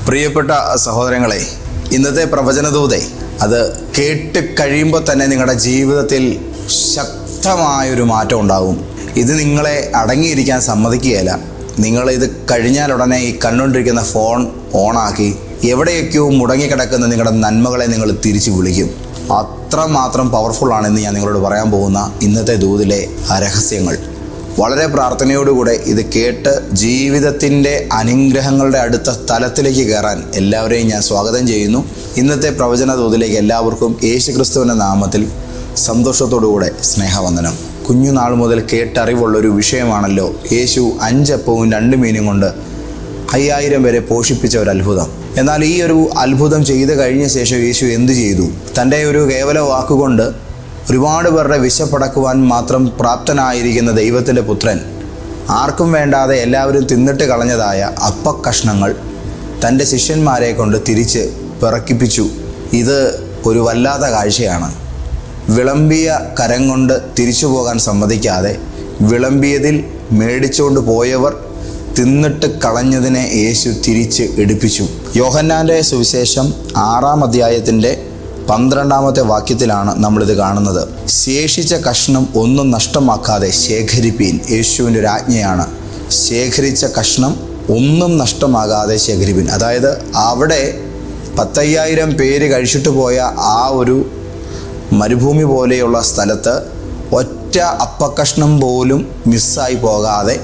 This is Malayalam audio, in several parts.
പ്രിയപ്പെട്ട സഹോദരങ്ങളെ, ഇന്നത്തെ പ്രവചനദൂതേ അത് കേട്ട് കഴിയുമ്പോൾ തന്നെ നിങ്ങളുടെ ജീവിതത്തിൽ ശക്തമായൊരു മാറ്റം ഉണ്ടാകും. ഇത് നിങ്ങളെ അടങ്ങിയിരിക്കാൻ സമ്മതിക്കുകയില്ല. നിങ്ങളിത് കഴിഞ്ഞാൽ ഉടനെ ഈ കണ്ടുകൊണ്ടിരിക്കുന്ന ഫോൺ ഓണാക്കി എവിടെയൊക്കെയോ മുടങ്ങിക്കിടക്കുന്ന നിങ്ങളുടെ നന്മകളെ നിങ്ങൾ തിരിച്ചു വിളിക്കും. അത്രമാത്രം പവർഫുള്ളാണെന്ന് ഞാൻ നിങ്ങളോട് പറയാൻ പോകുന്ന ഇന്നത്തെ ദൂതിലെ രഹസ്യങ്ങൾ. വളരെ പ്രാർത്ഥനയോടുകൂടെ ഇത് കേട്ട് ജീവിതത്തിൻ്റെ അനുഗ്രഹങ്ങളുടെ അടുത്ത തലത്തിലേക്ക് കയറാൻ എല്ലാവരെയും ഞാൻ സ്വാഗതം ചെയ്യുന്നു. ഇന്നത്തെ പ്രവചന ദൂതിലേക്ക് എല്ലാവർക്കും യേശുക്രിസ്തുവിൻ്റെ നാമത്തിൽ സന്തോഷത്തോടുകൂടെ സ്നേഹവന്ദനം. കുഞ്ഞുനാൾ മുതൽ കേട്ടറിവുള്ളൊരു വിഷയമാണല്ലോ യേശു 5 അപ്പവും 2 മീനും കൊണ്ട് 5000 പേരെ പോഷിപ്പിച്ച ഒരു അത്ഭുതം. എന്നാൽ ഈ ഒരു അത്ഭുതം ചെയ്ത് കഴിഞ്ഞ ശേഷം യേശു എന്തു ചെയ്തു? തൻ്റെ ഒരു കേവല വാക്കുകൊണ്ട് ഒരുപാട് പേരുടെ വിശപ്പടക്കുവാൻ മാത്രം പ്രാപ്തനായിരിക്കുന്ന ദൈവത്തിൻ്റെ പുത്രൻ ആർക്കും വേണ്ടാതെ എല്ലാവരും തിന്നിട്ട് കളഞ്ഞതായ അപ്പക്കഷ്ണങ്ങൾ തൻ്റെ ശിഷ്യന്മാരെ കൊണ്ട് തിരിച്ച് പിറക്കിപ്പിച്ചു. ഇത് ഒരു വല്ലാത്ത കാഴ്ചയാണ്. വിളമ്പിയ കരം കൊണ്ട് തിരിച്ചു പോകാൻ സമ്മതിക്കാതെ വിളമ്പിയതിൽ മേടിച്ചുകൊണ്ട് പോയവർ തിന്നിട്ട് കളഞ്ഞതിനെ യേശു തിരിച്ച് എടുപ്പിച്ചു. യോഹന്നാൻ്റെ സുവിശേഷം 6-ാം അധ്യായത്തിൻ്റെ 12-ാമത്തെ വാക്യത്തിലാണ് നമ്മളിത് കാണുന്നത്. ശേഷിച്ച കഷ്ണം ഒന്നും നഷ്ടമാക്കാതെ ശേഖരിപ്പീൻ. യേശുവിൻ്റെ ഒരു ആജ്ഞയാണ്. ശേഖരിച്ച കഷ്ണം ഒന്നും നഷ്ടമാകാതെ ശേഖരിപ്പീൻ. അതായത് അവിടെ 10,000 പേര് കഴിച്ചിട്ട് പോയ ആ ഒരു മരുഭൂമി പോലെയുള്ള സ്ഥലത്ത് ഒറ്റ അപ്പക്കഷ്ണം പോലും മിസ്സായി പോകാതെ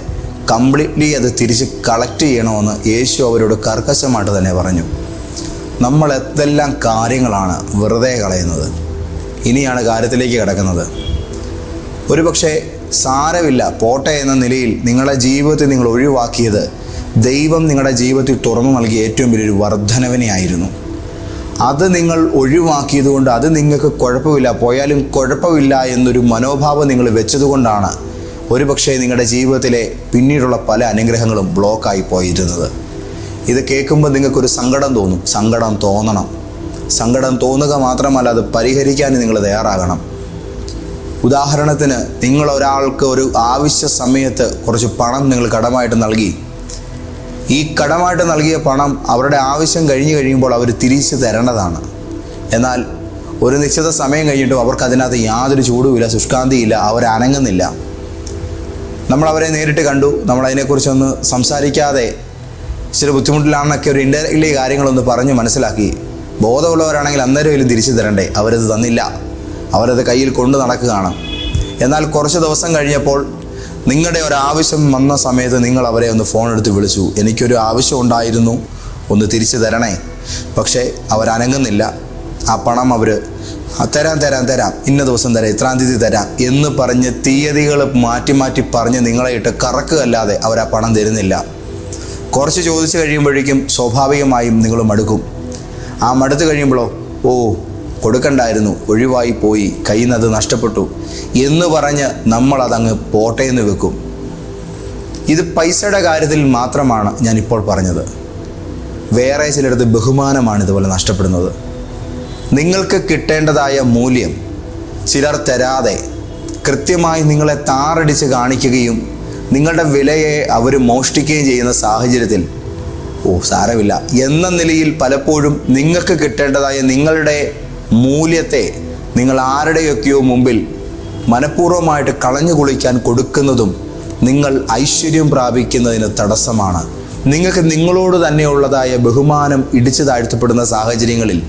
കംപ്ലീറ്റ്ലി അത് തിരിച്ച് കളക്ട് ചെയ്യണമെന്ന് യേശു അവരോട് കർക്കശമായിട്ട് തന്നെ പറഞ്ഞു. നമ്മൾ എന്തെല്ലാം കാര്യങ്ങളാണ് വെറുതെ കളയുന്നത്. ഇനിയാണ് കാര്യത്തിലേക്ക് കിടക്കുന്നത്. ഒരുപക്ഷെ സാരമില്ല, പോട്ടെ എന്ന നിലയിൽ നിങ്ങളുടെ ജീവിതത്തിൽ നിങ്ങൾ ഒഴിവാക്കിയത് ദൈവം നിങ്ങളുടെ ജീവിതത്തിൽ തുറന്നു നൽകിയ ഏറ്റവും വലിയൊരു വർധനവിനെ ആയിരുന്നു. അത് നിങ്ങൾ ഒഴിവാക്കിയത് കൊണ്ട് അത് നിങ്ങൾക്ക് കുഴപ്പമില്ല, പോയാലും കുഴപ്പമില്ല എന്നൊരു മനോഭാവം നിങ്ങൾ വെച്ചതുകൊണ്ടാണ് ഒരുപക്ഷെ നിങ്ങളുടെ ജീവിതത്തിലെ പിന്നീടുള്ള പല അനുഗ്രഹങ്ങളും ബ്ലോക്കായി പോയിരുന്നത്. ഇത് കേൾക്കുമ്പോൾ നിങ്ങൾക്കൊരു സങ്കടം തോന്നും. സങ്കടം തോന്നണം. സങ്കടം തോന്നുക മാത്രമല്ല, അത് പരിഹരിക്കാൻ നിങ്ങൾ തയ്യാറാകണം. ഉദാഹരണത്തിന്, നിങ്ങൾ ഒരാൾക്ക് ഒരു ആവശ്യ സമയത്ത് കുറച്ച് പണം നിങ്ങൾ കടമായിട്ട് നൽകി. ഈ കടമായിട്ട് നൽകിയ പണം അവരുടെ ആവശ്യം കഴിഞ്ഞ് കഴിയുമ്പോൾ അവർ തിരിച്ച് തരേണ്ടതാണ്. എന്നാൽ ഒരു നിശ്ചിത സമയം കഴിഞ്ഞിട്ടും അവർക്ക് അതിനകത്ത് യാതൊരു ചൂടുമില്ല, ശുഷ്കാന്തിയില്ല, അവരനങ്ങുന്നില്ല. നമ്മളവരെ നേരിട്ട് കണ്ടു, നമ്മളതിനെക്കുറിച്ചൊന്ന് സംസാരിക്കാതെ ചില ബുദ്ധിമുട്ടിലാണെന്നൊക്കെ ഒരു ഇൻഡയറക്റ്റ്ലി കാര്യങ്ങളൊന്ന് പറഞ്ഞ് മനസ്സിലാക്കി. ബോധമുള്ളവരാണെങ്കിൽ അന്നേരം തിരിച്ചു തരണ്ടേ, അവരത് തന്നില്ല. അവരത് കയ്യിൽ കൊണ്ടു നടക്കുകയാണ്. എന്നാൽ കുറച്ച് ദിവസം കഴിഞ്ഞപ്പോൾ നിങ്ങളുടെ ഒരാവശ്യം വന്ന സമയത്ത് നിങ്ങൾ അവരെ ഒന്ന് ഫോൺ എടുത്ത് വിളിച്ചു. എനിക്കൊരു ആവശ്യം ഉണ്ടായിരുന്നു, ഒന്ന് തിരിച്ചു തരണേ. പക്ഷേ അവരനങ്ങുന്നില്ല. ആ പണം അവർ തരാം, ഇന്ന ദിവസം തരാം, ഇത്രാം തീയതി തരാം എന്ന് പറഞ്ഞ് തീയതികൾ മാറ്റി പറഞ്ഞ് നിങ്ങളെ ഇട്ട് കറക്കുകയല്ലാതെ അവർ ആ പണം തരുന്നില്ല. കുറച്ച് ചോദിച്ചു കഴിയുമ്പോഴേക്കും സ്വാഭാവികമായും നിങ്ങൾ മടുക്കും. ആ മടുത്ത് കഴിയുമ്പോഴോ കൊടുക്കണ്ടായിരുന്നു, ഒഴിവായി പോയി, കയ്യിൽ നിന്ന് അത് നഷ്ടപ്പെട്ടു എന്ന് പറഞ്ഞ് നമ്മളതങ്ങ് പോട്ടെ എന്ന് വെക്കും. ഇത് പൈസയുടെ കാര്യത്തിൽ മാത്രമാണ് ഞാനിപ്പോൾ പറഞ്ഞത്. വേറെ ചിലടത്ത് ബഹുമാനമാണ് ഇതുപോലെ നഷ്ടപ്പെടുന്നത്. നിങ്ങൾക്ക് കിട്ടേണ്ടതായ മൂല്യം ചിലർ തരാതെ കൃത്യമായി നിങ്ങളെ താറടിച്ച് കാണിക്കുകയും നിങ്ങളുടെ വിലയെ അവർ മോഷ്ടിക്കുകയും ചെയ്യുന്ന സാഹചര്യത്തിൽ സാരമില്ല എന്ന നിലയിൽ പലപ്പോഴും നിങ്ങൾക്ക് കിട്ടേണ്ടതായ നിങ്ങളുടെ മൂല്യത്തെ നിങ്ങൾ ആരുടെയൊക്കെയോ മുമ്പിൽ മനഃപൂർവ്വമായിട്ട് കളഞ്ഞു കുളിക്കാൻ കൊടുക്കുന്നതും നിങ്ങൾ ഐശ്വര്യം പ്രാപിക്കുന്നതിന് തടസ്സമാണ്. നിങ്ങൾക്ക് നിങ്ങളോട് തന്നെയുള്ളതായ ബഹുമാനം ഇടിച്ചു താഴ്ത്തപ്പെടുന്ന സാഹചര്യങ്ങളിൽ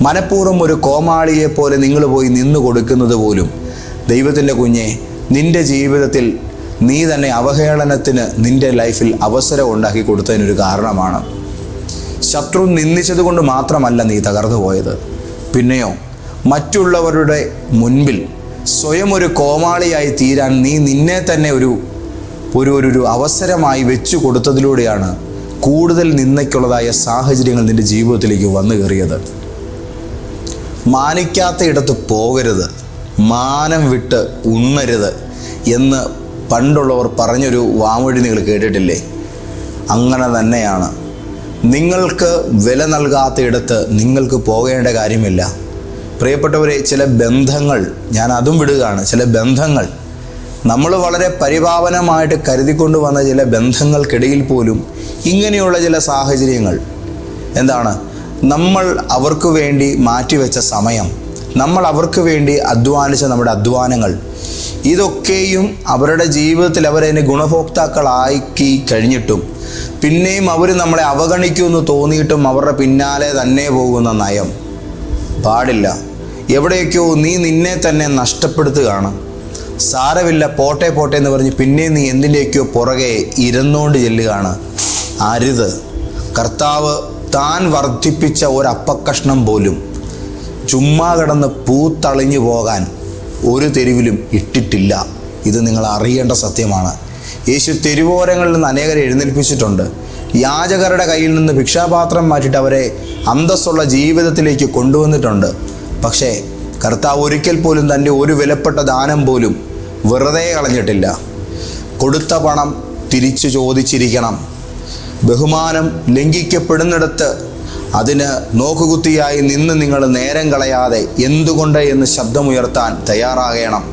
മനഃപൂർവ്വം ഒരു കോമാളിയെ പോലെ നിങ്ങൾ പോയി നിന്നു കൊടുക്കുന്നത് പോലും ദൈവത്തിൻ്റെ കുഞ്ഞെ, നിൻ്റെ ജീവിതത്തിൽ നീ തന്നെ അവഹേളനത്തിന് നിൻ്റെ ലൈഫിൽ അവസരം ഉണ്ടാക്കി കൊടുത്തതിനൊരു കാരണമാണ്. ശത്രു നിന്ദിച്ചത് കൊണ്ട് മാത്രമല്ല നീ തകർന്നു പോയത്. പിന്നെയോ മറ്റുള്ളവരുടെ മുൻപിൽ സ്വയം ഒരു കോമാളിയായി തീരാൻ നീ നിന്നെ തന്നെ ഒരു അവസരമായി വെച്ചു കൊടുത്തതിലൂടെയാണ് കൂടുതൽ നിന്ദയ്ക്കുള്ളതായ സാഹചര്യങ്ങൾ നിൻ്റെ ജീവിതത്തിലേക്ക് വന്നു കയറിയത്. മാനിക്കാത്ത ഇടത്ത് പോകരുത്, മാനം വിട്ട് ഉണ്ണരുത് എന്ന് പണ്ടുള്ളവർ പറഞ്ഞൊരു വാമൊഴി നിങ്ങൾ കേട്ടിട്ടില്ലേ? അങ്ങനെ തന്നെയാണ്. നിങ്ങൾക്ക് വില നൽകാത്ത ഇടത്ത് നിങ്ങൾക്ക് പോകേണ്ട കാര്യമില്ല. പ്രിയപ്പെട്ടവരെ, ചില ബന്ധങ്ങൾ, ഞാൻ അതും വിടുകയാണ്, ചില ബന്ധങ്ങൾ നമ്മൾ വളരെ പരിപാവനമായിട്ട് കരുതിക്കൊണ്ട് വന്ന ചില ബന്ധങ്ങൾക്കിടയിൽ പോലും ഇങ്ങനെയുള്ള ചില സാഹചര്യങ്ങൾ എന്താണ്? നമ്മൾ അവർക്ക് വേണ്ടി മാറ്റിവെച്ച സമയം, നമ്മൾ അവർക്ക് വേണ്ടി അധ്വാനിച്ച നമ്മുടെ അധ്വാനങ്ങൾ, ഇതൊക്കെയും അവരുടെ ജീവിതത്തിൽ അവരതിന് ഗുണഭോക്താക്കളാക്കി കഴിഞ്ഞിട്ടും പിന്നെയും അവർ നമ്മളെ അവഗണിക്കുമെന്ന് തോന്നിയിട്ടും അവരുടെ പിന്നാലെ തന്നെ പോകുന്ന നയം പാടില്ല. എവിടെയൊക്കെയോ നീ നിന്നെ തന്നെ നഷ്ടപ്പെടുത്തുകയാണ്. സാരമില്ല, പോട്ടെ പോട്ടെ എന്ന് പറഞ്ഞ് പിന്നെ നീ എന്തിൻ്റെയൊക്കെയോ പുറകെ ഇരുന്നുകൊണ്ട് ചെല്ലുകയാണ്. അരുത്. കർത്താവ് താൻ വർദ്ധിപ്പിച്ച ഒരപ്പക്കഷ്ണം പോലും ചുമ്മാ കിടന്ന് പൂത്തളിഞ്ഞു പോകാൻ ഒരു തെരുവിലും ഇട്ടിട്ടില്ല. ഇത് നിങ്ങൾ അറിയേണ്ട സത്യമാണ്. യേശു തെരുവോരങ്ങളിൽ നിന്ന് അനേകരെ എഴുന്നേൽപ്പിച്ചിട്ടുണ്ട്. യാചകരുടെ കയ്യിൽ നിന്ന് ഭിക്ഷാപാത്രം മാറ്റിയിട്ട് അവരെ അന്തസ്സുള്ള ജീവിതത്തിലേക്ക് കൊണ്ടുവന്നിട്ടുണ്ട്. പക്ഷേ കർത്താവ് ഒരിക്കൽ പോലും തൻ്റെ ഒരു വിലപ്പെട്ട ദാനം പോലും വെറുതെ കളഞ്ഞിട്ടില്ല. കൊടുത്ത പണം തിരിച്ചു ചോദിച്ചിരിക്കണം. ബഹുമാനം ലംഘിക്കപ്പെടുന്നിടത്ത് അതിന് നോക്കുകുത്തിയായി നിന്ന് നിങ്ങൾ നേരം കളയാതെ എന്തുകൊണ്ട് എന്ന് ശബ്ദമുയർത്താൻ തയ്യാറാകണം.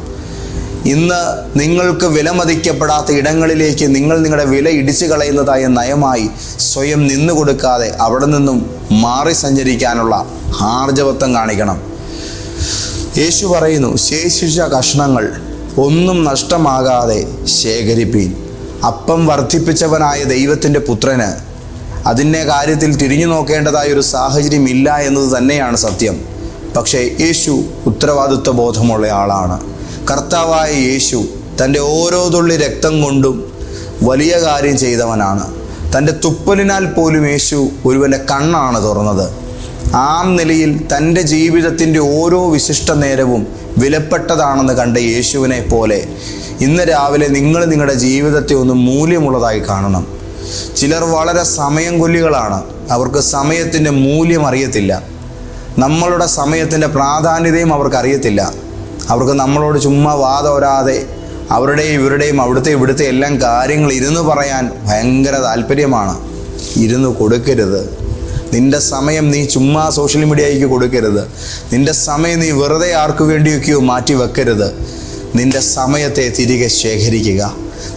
ഇന്ന് നിങ്ങൾക്ക് വിലമതിക്കപ്പെടാത്ത ഇടങ്ങളിലേക്ക് നിങ്ങൾ നിങ്ങളുടെ വില ഇടിച്ചു കളയുന്നതായ നയമായി സ്വയം നിന്നു കൊടുക്കാതെ അവിടെ നിന്നും മാറി സഞ്ചരിക്കാനുള്ള ആർജവത്വം കാണിക്കണം. യേശു പറയുന്നു, ശേഷിച്ച കഷ്ണങ്ങൾ ഒന്നും നഷ്ടമാകാതെ ശേഖരിപ്പീൻ. അപ്പം വർദ്ധിപ്പിച്ചവനായ ദൈവത്തിൻ്റെ പുത്രന് അതിൻ്റെ കാര്യത്തിൽ തിരിഞ്ഞു നോക്കേണ്ടതായൊരു സാഹചര്യം ഇല്ല എന്നത് തന്നെയാണ് സത്യം. പക്ഷേ യേശു ഉത്തരവാദിത്വ ബോധമുള്ള ആളാണ്. കർത്താവായ യേശു തൻ്റെ ഓരോ തുള്ളി രക്തം കൊണ്ടും വലിയ കാര്യം ചെയ്തവനാണ്. തൻ്റെ തുപ്പലിനാൽ പോലും യേശു ഒരുവൻ്റെ കണ്ണാണ് തുറന്നത്. ആ നിലയിൽ തൻ്റെ ജീവിതത്തിൻ്റെ ഓരോ വിശിഷ്ട നേരവും വിലപ്പെട്ടതാണെന്ന് കണ്ട യേശുവിനെ പോലെ ഇന്ന് രാവിലെ നിങ്ങൾ നിങ്ങളുടെ ജീവിതത്തെ ഒന്ന് മൂല്യമുള്ളതായി കാണണം. ചിലർ വളരെ സമയം കൊല്ലികളാണ്. അവർക്ക് സമയത്തിൻ്റെ മൂല്യം അറിയത്തില്ല. നമ്മളുടെ സമയത്തിൻ്റെ പ്രാധാന്യതയും അവർക്കറിയത്തില്ല. അവർക്ക് നമ്മളോട് ചുമ്മാ വാതോരാതെ അവരുടെയും ഇവരുടെയും അവിടുത്തെ ഇവിടുത്തെ എല്ലാം കാര്യങ്ങൾ ഇരുന്ന് പറയാൻ ഭയങ്കര താല്പര്യമാണ്. ഇരുന്ന് കൊടുക്കരുത്. നിൻ്റെ സമയം നീ ചുമ്മാ സോഷ്യൽ മീഡിയയ്ക്ക് കൊടുക്കരുത്. നിൻ്റെ സമയം നീ വെറുതെ ആർക്കു വേണ്ടിയൊക്കെയോ മാറ്റി വെക്കരുത്. നിൻ്റെ സമയത്തെ തിരികെ ശേഖരിക്കുക.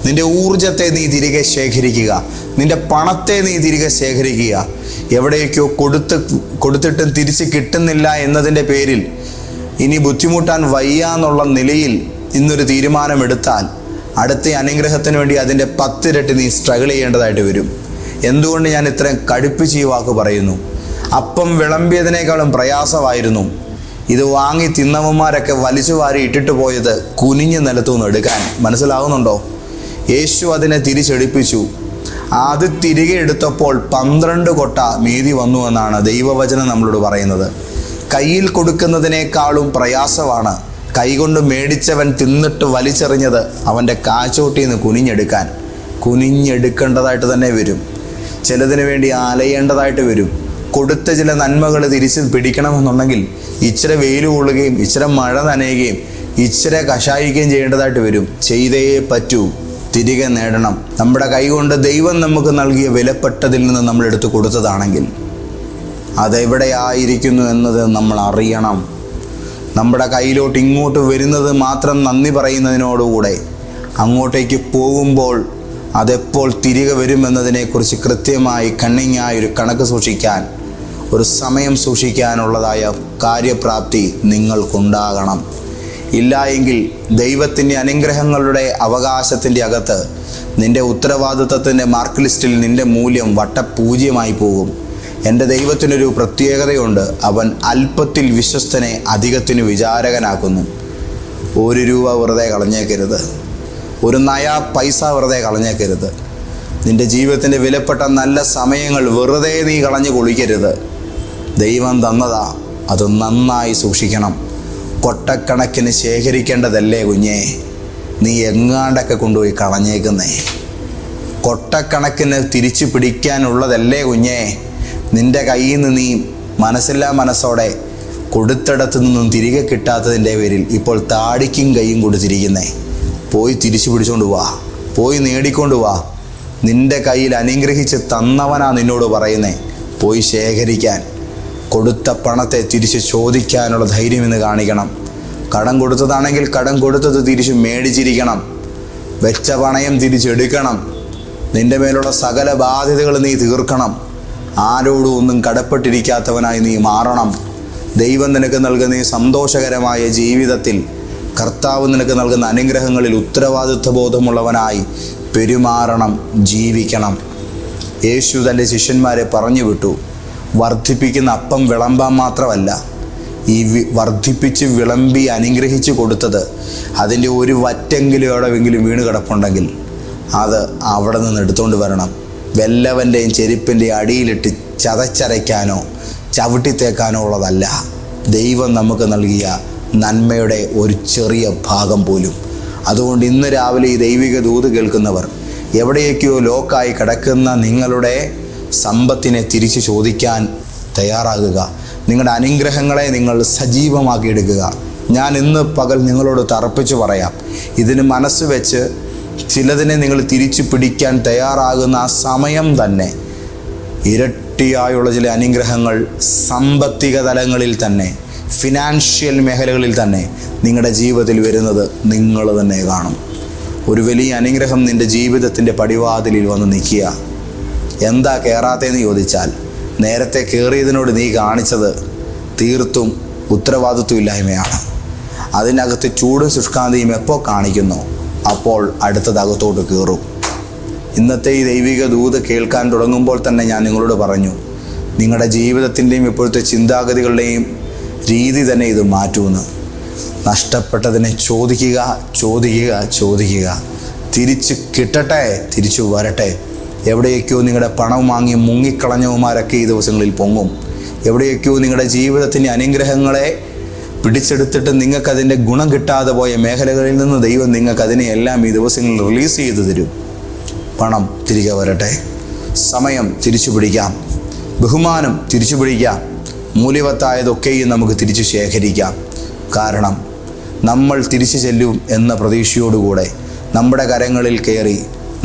നിൻ്റെ ഊർജത്തെ നീ തിരികെ ശേഖരിക്കുക. നിൻ്റെ പണത്തെ നീ തിരികെ ശേഖരിക്കുക. എവിടെയൊക്കെയോ കൊടുത്തിട്ടും തിരിച്ച് കിട്ടുന്നില്ല എന്നതിൻ്റെ പേരിൽ ഇനി ബുദ്ധിമുട്ടാൻ വയ്യ എന്നുള്ള നിലയിൽ ഇന്നൊരു തീരുമാനമെടുത്താൽ അടുത്ത അനുഗ്രഹത്തിന് വേണ്ടി അതിൻ്റെ 10 ഇരട്ടി നീ സ്ട്രഗിൾ ചെയ്യേണ്ടതായിട്ട് വരും. എന്തുകൊണ്ട് ഞാൻ ഇത്രയും കടുപ്പിച്ച് ഈ വാക്ക് പറയുന്നു? അപ്പം വിളമ്പിയതിനേക്കാളും പ്രയാസമായിരുന്നു ഇത് വാങ്ങി തിന്നവന്മാരൊക്കെ വലിച്ചു വാരി ഇട്ടിട്ട് പോയത് കുനിഞ്ഞ് നിലത്തുനിന്ന് എടുക്കാൻ. മനസ്സിലാവുന്നുണ്ടോ? യേശു അതിനെ തിരിച്ചെടുപ്പിച്ചു. അത് തിരികെ എടുത്തപ്പോൾ 12 കൊട്ട മീതി വന്നു എന്നാണ് ദൈവവചനം നമ്മളോട് പറയുന്നത്. കയ്യിൽ കൊടുക്കുന്നതിനേക്കാളും പ്രയാസമാണ് കൈകൊണ്ട് മേടിച്ചവൻ തിന്നിട്ട് വലിച്ചെറിഞ്ഞത് അവൻ്റെ കാച്ചോട്ടിൽ നിന്ന് കുനിഞ്ഞെടുക്കേണ്ടതായിട്ട് തന്നെ വരും. ചിലതിന് വേണ്ടി അലയേണ്ടതായിട്ട് വരും. കൊടുത്ത ചില നന്മകൾ തിരിച്ച് പിടിക്കണമെന്നുണ്ടെങ്കിൽ ഇച്ചിരി വെയിൽ കൊള്ളുകയും ഇച്ചിരി മഴ നനയുകയും ഇച്ചിരി കഷായിക്കുകയും ചെയ്യേണ്ടതായിട്ട് വരും. ചെയ്തേ പറ്റൂ. തിരികെ നേടണം. നമ്മുടെ കൈകൊണ്ട് ദൈവം നമുക്ക് നൽകിയ വിലപ്പെട്ടതിൽ നിന്ന് നമ്മൾ എടുത്തു കൊടുത്തതാണെങ്കിൽ അതെവിടെയായിരിക്കുന്നു എന്നത് നമ്മൾ അറിയണം. നമ്മുടെ കയ്യിലോട്ട് ഇങ്ങോട്ട് വരുന്നത് മാത്രം നന്ദി പറയുന്നതിനോടുകൂടെ അങ്ങോട്ടേക്ക് പോകുമ്പോൾ അതെപ്പോൾ തിരികെ വരുമെന്നതിനെക്കുറിച്ച് കൃത്യമായി കണ്ണിങ്ങായൊരു കണക്ക് സൂക്ഷിക്കാൻ, ഒരു സമയം സൂക്ഷിക്കാനുള്ളതായ കാര്യപ്രാപ്തി നിങ്ങൾക്കുണ്ടാകണം. ഇല്ല എങ്കിൽ ദൈവത്തിൻ്റെ അനുഗ്രഹങ്ങളുടെ അവകാശത്തിൻ്റെ അകത്ത് നിൻ്റെ ഉത്തരവാദിത്വത്തിൻ്റെ മാർക്ക് ലിസ്റ്റിൽ നിൻ്റെ മൂല്യം വട്ടപൂജ്യമായി പോകും. എൻ്റെ ദൈവത്തിനൊരു പ്രത്യേകതയുണ്ട്. അവൻ അല്പത്തിൽ വിശ്വസ്തനെ അധികത്തിന് വിചാരകനാക്കുന്നു. 1 രൂപ വെറുതെ കളഞ്ഞേക്കരുത്. 1 നയാ പൈസ വെറുതെ കളഞ്ഞേക്കരുത്. നിൻ്റെ ജീവിതത്തിൻ്റെ വിലപ്പെട്ട നല്ല സമയങ്ങൾ വെറുതെ നീ കളഞ്ഞു കൊളിക്കരുത്. ദൈവം തന്നതാ, അത് നന്നായി സൂക്ഷിക്കണം. കൊട്ടക്കണക്കിന് ശേഖരിക്കേണ്ടതല്ലേ കുഞ്ഞേ, നീ എങ്ങാണ്ടൊക്കെ കൊണ്ടുപോയി കളഞ്ഞേക്കുന്നേ. കൊട്ടക്കണക്കിന് തിരിച്ചു പിടിക്കാനുള്ളതല്ലേ കുഞ്ഞേ, നിൻ്റെ കയ്യിൽ നിന്ന് നീ മനസ്സില്ലാ മനസ്സോടെ കൊടുത്തിടത്തു നിന്നും തിരികെ കിട്ടാത്തതിൻ്റെ പേരിൽ ഇപ്പോൾ താടിക്കും കൈയും കൊടുത്തിരിക്കുന്നേ. പോയി തിരിച്ചു പിടിച്ചോണ്ട് വാ, പോയി നേടിക്കൊണ്ട് വാ. നിൻ്റെ കയ്യിൽ അനുഗ്രഹിച്ച് തന്നവനാ നിന്നോട് പറയുന്നേ പോയി ശേഖരിക്കാൻ. കൊടുത്ത പണത്തെ തിരിച്ച് ചോദിക്കാനുള്ള ധൈര്യം ഇന്ന് കാണിക്കണം. കടം കൊടുത്തതാണെങ്കിൽ കടം കൊടുത്തത് തിരിച്ച് മേടിച്ചിരിക്കണം. വെച്ച പണയം തിരിച്ചെടുക്കണം. നിൻ്റെ മേലുള്ള സകല ബാധ്യതകൾ നീ തീർക്കണം. ആരോടും ഒന്നും കടപ്പെട്ടിരിക്കാത്തവനായി നീ മാറണം. ദൈവം നിനക്ക് നൽകുന്ന ഈ സന്തോഷകരമായ ജീവിതത്തിൽ കർത്താവ് നിനക്ക് നൽകുന്ന അനുഗ്രഹങ്ങളിൽ ഉത്തരവാദിത്വ ബോധമുള്ളവനായി പെരുമാറണം, ജീവിക്കണം. യേശു തൻ്റെ ശിഷ്യന്മാരെ പറഞ്ഞു വിട്ടു, വർദ്ധിപ്പിക്കുന്ന അപ്പം വിളമ്പാൻ മാത്രമല്ല, ഈ വർദ്ധിപ്പിച്ച് വിളമ്പി അനുഗ്രഹിച്ച് കൊടുത്തത് അതിൻ്റെ ഒരു വറ്റെങ്കിലും എവിടെയെങ്കിലും വീണ് കിടപ്പുണ്ടെങ്കിൽ അത് അവിടെ നിന്ന് എടുത്തുകൊണ്ട് വരണം. വല്ലവൻ്റെയും ചെരുപ്പിൻ്റെ അടിയിലിട്ട് ചതച്ചരയ്ക്കാനോ ചവിട്ടിത്തേക്കാനോ ഉള്ളതല്ല. ദൈവം നമുക്ക് നൽകിയ നന്മയുടെ ഒരു ചെറിയ ഭാഗം പോലും. അതുകൊണ്ട് ഇന്ന് രാവിലെ ഈ ദൈവിക ദൂത് കേൾക്കുന്നവർ എവിടെയൊക്കെയോ ലോക്കായി കിടക്കുന്ന നിങ്ങളുടെ സമ്പത്തിനെ തിരിച്ചു ചോദിക്കാൻ തയ്യാറാകുക. നിങ്ങളുടെ അനുഗ്രഹങ്ങളെ നിങ്ങൾ സജീവമാക്കിയെടുക്കുക. ഞാൻ ഇന്ന് പകൽ നിങ്ങളോട് തറപ്പിച്ച് പറയാം, ഇതിന് മനസ്സ് വെച്ച് ചിലതിനെ നിങ്ങൾ തിരിച്ചു പിടിക്കാൻ തയ്യാറാകുന്ന ആ സമയം തന്നെ ഇരട്ടിയായുള്ള ചില അനുഗ്രഹങ്ങൾ സാമ്പത്തിക തലങ്ങളിൽ തന്നെ, ഫിനാൻഷ്യൽ മേഖലകളിൽ തന്നെ നിങ്ങളുടെ ജീവിതത്തിൽ വരുന്നത് നിങ്ങൾ തന്നെ കാണും. ഒരു വലിയ അനുഗ്രഹം നിൻ്റെ ജീവിതത്തിൻ്റെ പടിവാതിലിൽ വന്ന് നിൽക്കുക. എന്താ കയറാത്തതെന്ന് ചോദിച്ചാൽ, നേരത്തെ കയറിയതിനോട് നീ കാണിച്ചത് തീർത്തും ഉത്തരവാദിത്വം ഇല്ലായ്മയാണ്. അതിനകത്ത് ചൂടും ശുഷ്കാന്തിയും എപ്പോൾ കാണിക്കുന്നു അപ്പോൾ അടുത്തത് അകത്തോട്ട് കയറും. ഇന്നത്തെ ഈ ദൈവിക ദൂത് കേൾക്കാൻ തുടങ്ങുമ്പോൾ തന്നെ ഞാൻ നിങ്ങളോട് പറഞ്ഞു, നിങ്ങളുടെ ജീവിതത്തിൻ്റെയും ഇപ്പോഴത്തെ ചിന്താഗതികളുടെയും രീതി തന്നെ ഇത് മാറ്റുമെന്ന്. നഷ്ടപ്പെട്ടതിനെ ചോദിക്കുക, ചോദിക്കുക, ചോദിക്കുക. തിരിച്ച് കിട്ടട്ടെ, തിരിച്ചു വരട്ടെ. എവിടെയൊക്കെയോ നിങ്ങളുടെ പണം വാങ്ങി മുങ്ങിക്കളഞ്ഞവന്മാരൊക്കെ ഈ ദിവസങ്ങളിൽ പൊങ്ങും. എവിടെയൊക്കെയോ നിങ്ങളുടെ ജീവിതത്തിൻ്റെ അനുഗ്രഹങ്ങളെ പിടിച്ചെടുത്തിട്ട് നിങ്ങൾക്കതിൻ്റെ ഗുണം കിട്ടാതെ പോയ മേഖലകളിൽ നിന്ന് ദൈവം നിങ്ങൾക്കതിനെ എല്ലാം ഈ ദിവസങ്ങളിൽ റിലീസ് ചെയ്ത് തരും. പണം തിരികെ വരട്ടെ, സമയം തിരിച്ചു പിടിക്കാം, ബഹുമാനം തിരിച്ചു പിടിക്കാം, മൂല്യവത്തായതൊക്കെയും നമുക്ക് തിരിച്ചു ശേഖരിക്കാം. കാരണം നമ്മൾ തിരിച്ചു ചെല്ലും എന്ന പ്രതീക്ഷയോടുകൂടെ നമ്മുടെ കരങ്ങളിൽ കയറി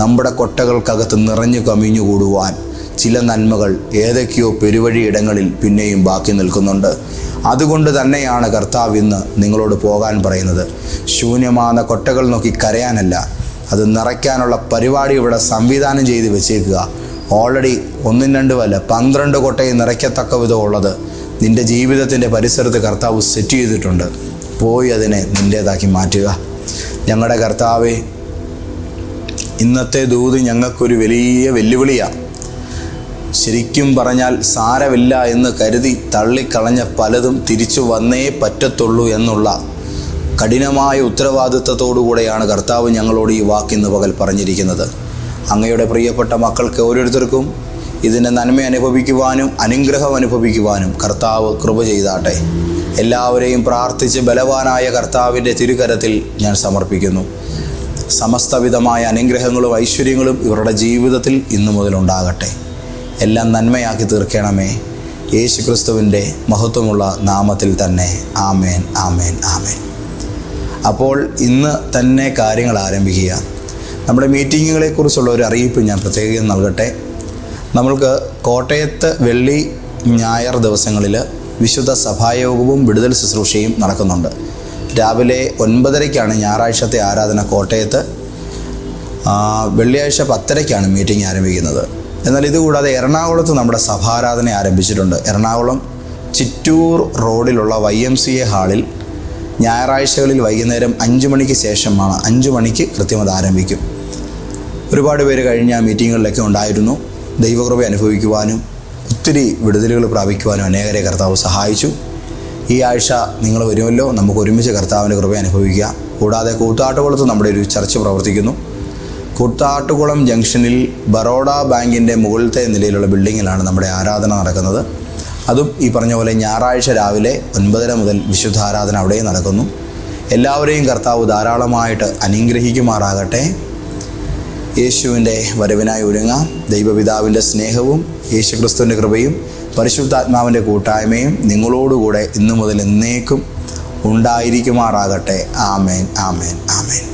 നമ്മുടെ കൊട്ടകൾക്കകത്ത് നിറഞ്ഞു കമിഞ്ഞുകൂടുവാൻ ചില നന്മകൾ ഏതൊക്കെയോ പെരുവഴിയിടങ്ങളിൽ പിന്നെയും ബാക്കി നിൽക്കുന്നുണ്ട്. അതുകൊണ്ട് തന്നെയാണ് കർത്താവ് ഇന്ന് നിങ്ങളോട് പോകാൻ പറയുന്നത്. ശൂന്യമാകുന്ന കൊട്ടകൾ നോക്കി കരയാനല്ല, അത് നിറയ്ക്കാനുള്ള പരിപാടി ഇവിടെ സംവിധാനം ചെയ്ത് വെച്ചേക്കുക. ഓൾറെഡി 1, 2 അല്ല 12 കൊട്ടയെ നിറയ്ക്കത്തക്ക വിധമുള്ളത് നിൻ്റെ ജീവിതത്തിൻ്റെ പരിസരത്ത് കർത്താവ് സെറ്റ് ചെയ്തിട്ടുണ്ട്. പോയി അതിനെ നിൻ്റേതാക്കി മാറ്റുക. ഞങ്ങളുടെ കർത്താവേ, ഇന്നത്തെ ദൂത് ഞങ്ങൾക്കൊരു വലിയ വെല്ലുവിളിയാണ്. ശരിക്കും പറഞ്ഞാൽ സാരമില്ല എന്ന് കരുതി തള്ളിക്കളഞ്ഞ പലതും തിരിച്ചു വന്നേ പറ്റത്തുള്ളൂ എന്നുള്ള കഠിനമായ ഉത്തരവാദിത്വത്തോടുകൂടെയാണ് കർത്താവ് ഞങ്ങളോട് ഈ വാക്കിന്ന് പകൽ പറഞ്ഞിരിക്കുന്നത്. അങ്ങയുടെ പ്രിയപ്പെട്ട മക്കൾക്ക് ഓരോരുത്തർക്കും ഇതിൻ്റെ നന്മ അനുഭവിക്കുവാനും അനുഗ്രഹം അനുഭവിക്കുവാനും കർത്താവ് കൃപ ചെയ്താട്ടെ. എല്ലാവരെയും പ്രാർത്ഥിച്ച് ബലവാനായ കർത്താവിൻ്റെ തിരുകരത്തിൽ ഞാൻ സമർപ്പിക്കുന്നു. സമസ്തവിധമായ അനുഗ്രഹങ്ങളും ഐശ്വര്യങ്ങളും ഇവരുടെ ജീവിതത്തിൽ ഇന്നു മുതൽ ഉണ്ടാകട്ടെ. എല്ലാം നന്മയാക്കി തീർക്കണമേ. യേശു ക്രിസ്തുവിൻ്റെ മഹത്വമുള്ള നാമത്തിൽ തന്നെ. ആമേൻ, ആമേൻ, ആമേൻ. അപ്പോൾ ഇന്ന് തന്നെ കാര്യങ്ങൾ ആരംഭിക്കുക. നമ്മുടെ മീറ്റിങ്ങുകളെക്കുറിച്ചുള്ള ഒരു അറിയിപ്പ് ഞാൻ പ്രത്യേകം നൽകട്ടെ. നമ്മൾക്ക് കോട്ടയത്ത് വെള്ളി ഞായർ ദിവസങ്ങളിൽ വിശുദ്ധ സഭായോഗവും വിടുതൽ ശുശ്രൂഷയും നടക്കുന്നുണ്ട്. രാവിലെ 9:30 ഞായറാഴ്ചത്തെ ആരാധന കോട്ടയത്ത്, വെള്ളിയാഴ്ച 10:00 മീറ്റിംഗ് ആരംഭിക്കുന്നത്. എന്നാൽ ഇതുകൂടാതെ എറണാകുളത്ത് നമ്മുടെ സഭാരാധന ആരംഭിച്ചിട്ടുണ്ട്. എറണാകുളം ചിറ്റൂർ റോഡിലുള്ള YMCA ഹാളിൽ ഞായറാഴ്ചകളിൽ വൈകുന്നേരം 5 മണിക്ക് ശേഷമാണ്, 5 മണിക്ക് കൃത്യം അത് ആരംഭിക്കും. ഒരുപാട് പേര് കഴിഞ്ഞ മീറ്റിങ്ങുകളിലൊക്കെ ഉണ്ടായിരുന്നു. ദൈവകൃപ അനുഭവിക്കുവാനും ഒത്തിരി വിടുതലുകൾ പ്രാപിക്കുവാനും അനേകരെ കർത്താവ് സഹായിച്ചു. ഈ ആഴ്ച നിങ്ങൾ വരുമല്ലോ, നമുക്ക് ഒരുമിച്ച് കർത്താവിൻ്റെ കൃപ അനുഭവിക്കുക. കൂടാതെ കൂത്താട്ടുകുളത്ത് നമ്മുടെ ഒരു ചർച്ച് പ്രവർത്തിക്കുന്നു. കൂത്താട്ടുകുളം ജംഗ്ഷനിൽ ബറോഡ ബാങ്കിൻ്റെ മുകളിലത്തെ നിലയിലുള്ള ബിൽഡിങ്ങിലാണ് നമ്മുടെ ആരാധന നടക്കുന്നത്. അതും ഈ പറഞ്ഞ പോലെ ഞായറാഴ്ച രാവിലെ 9:30 മുതൽ വിശുദ്ധ ആരാധന അവിടെ നടക്കുന്നു. എല്ലാവരെയും കർത്താവ് ധാരാളമായിട്ട് അനുഗ്രഹിക്കുമാറാകട്ടെ. യേശുവിൻ്റെ വരവിനായി ഒരുങ്ങാം. ദൈവപിതാവിൻ്റെ സ്നേഹവും യേശുക്രിസ്തുവിൻ്റെ കൃപയും പരിശുദ്ധാത്മാവിൻ്റെ കൂട്ടായ്മയും നിങ്ങളോടുകൂടെ ഇന്നു മുതൽ എന്നേക്കും ഉണ്ടായിരിക്കുമാറാകട്ടെ. ആമേൻ, ആമേൻ, ആമേൻ.